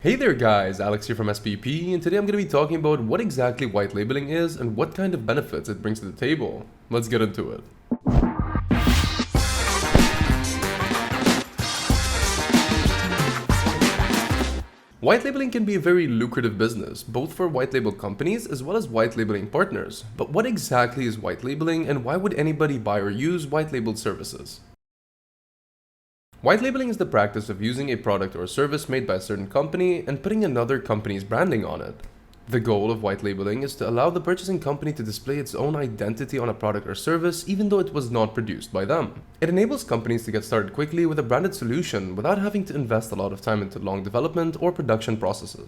Hey there guys, Alex here from SPP, and today I'm going to be talking about what exactly white labeling is and what kind of benefits it brings to the table. Let's get into it. White labeling can be a very lucrative business, both for white label companies as well as white labeling partners. But what exactly is white labeling, and why would anybody buy or use white labeled services? White labeling is the practice of using a product or service made by a certain company and putting another company's branding on it. The goal of white labeling is to allow the purchasing company to display its own identity on a product or service even though it was not produced by them. It enables companies to get started quickly with a branded solution without having to invest a lot of time into long development or production processes.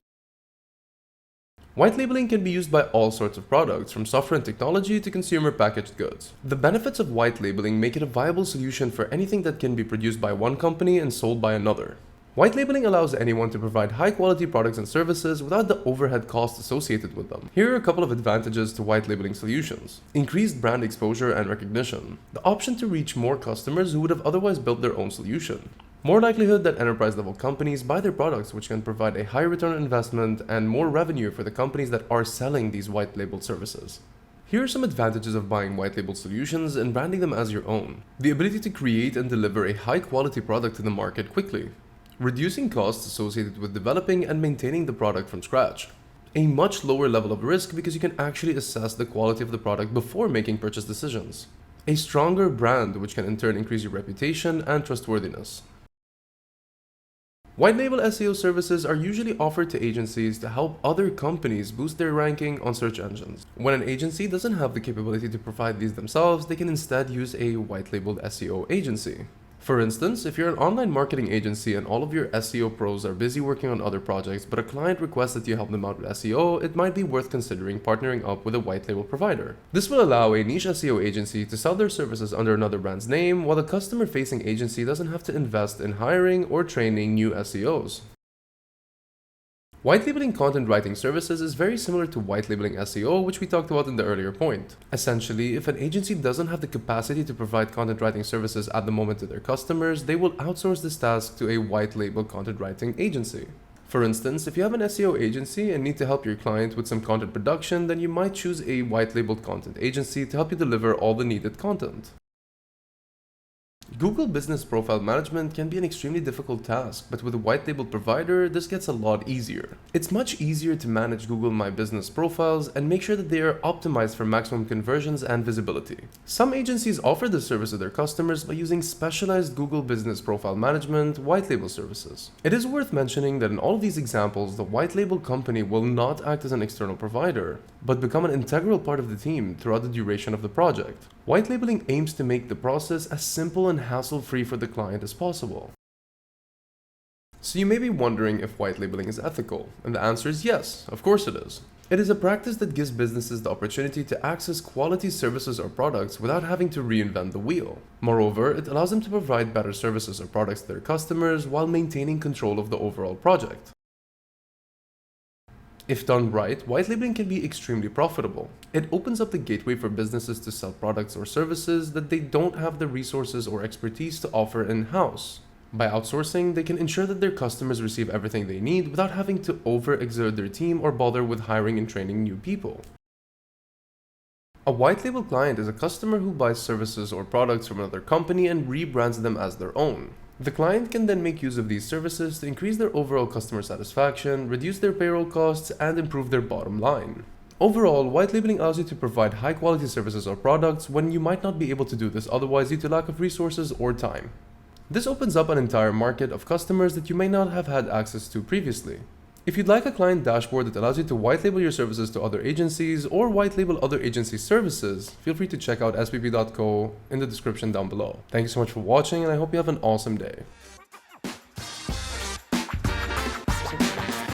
White labeling can be used by all sorts of products, from software and technology to consumer packaged goods. The benefits of white labeling make it a viable solution for anything that can be produced by one company and sold by another. White labeling allows anyone to provide high-quality products and services without the overhead costs associated with them. Here are a couple of advantages to white labeling solutions. Increased brand exposure and recognition. The option to reach more customers who would have otherwise built their own solution. More likelihood that enterprise-level companies buy their products, which can provide a high return on investment and more revenue for the companies that are selling these white-labeled services. Here are some advantages of buying white-labeled solutions and branding them as your own. The ability to create and deliver a high-quality product to the market quickly. Reducing costs associated with developing and maintaining the product from scratch. A much lower level of risk because you can actually assess the quality of the product before making purchase decisions. A stronger brand, which can in turn increase your reputation and trustworthiness. White label SEO services are usually offered to agencies to help other companies boost their ranking on search engines. When an agency doesn't have the capability to provide these themselves, they can instead use a white labeled SEO agency. For instance, if you're an online marketing agency and all of your SEO pros are busy working on other projects, but a client requests that you help them out with SEO, it might be worth considering partnering up with a white label provider. This will allow a niche SEO agency to sell their services under another brand's name, while the customer-facing agency doesn't have to invest in hiring or training new SEOs. White labeling content writing services is very similar to white labeling SEO, which we talked about in the earlier point. Essentially, if an agency doesn't have the capacity to provide content writing services at the moment to their customers, they will outsource this task to a white label content writing agency. For instance, if you have an SEO agency and need to help your client with some content production, then you might choose a white labeled content agency to help you deliver all the needed content. Google Business Profile Management can be an extremely difficult task, but with a white label provider, this gets a lot easier. It's much easier to manage Google My Business profiles and make sure that they are optimized for maximum conversions and visibility. Some agencies offer this service to their customers by using specialized Google Business Profile Management white label services. It is worth mentioning that in all of these examples, the white label company will not act as an external provider, but become an integral part of the team throughout the duration of the project. White labeling aims to make the process as simple and hassle-free for the client as possible. So you may be wondering if white labeling is ethical, and the answer is yes, of course it is. It is a practice that gives businesses the opportunity to access quality services or products without having to reinvent the wheel. Moreover, it allows them to provide better services or products to their customers while maintaining control of the overall project. If done right, white labeling can be extremely profitable. It opens up the gateway for businesses to sell products or services that they don't have the resources or expertise to offer in-house. By outsourcing, they can ensure that their customers receive everything they need without having to overexert their team or bother with hiring and training new people. A white label client is a customer who buys services or products from another company and rebrands them as their own. The client can then make use of these services to increase their overall customer satisfaction, reduce their payroll costs, and improve their bottom line. Overall, white labeling allows you to provide high-quality services or products when you might not be able to do this otherwise due to lack of resources or time. This opens up an entire market of customers that you may not have had access to previously. If you'd like a client dashboard that allows you to white label your services to other agencies or white label other agency services, feel free to check out spp.co in the description down below. Thank you so much for watching, and I hope you have an awesome day.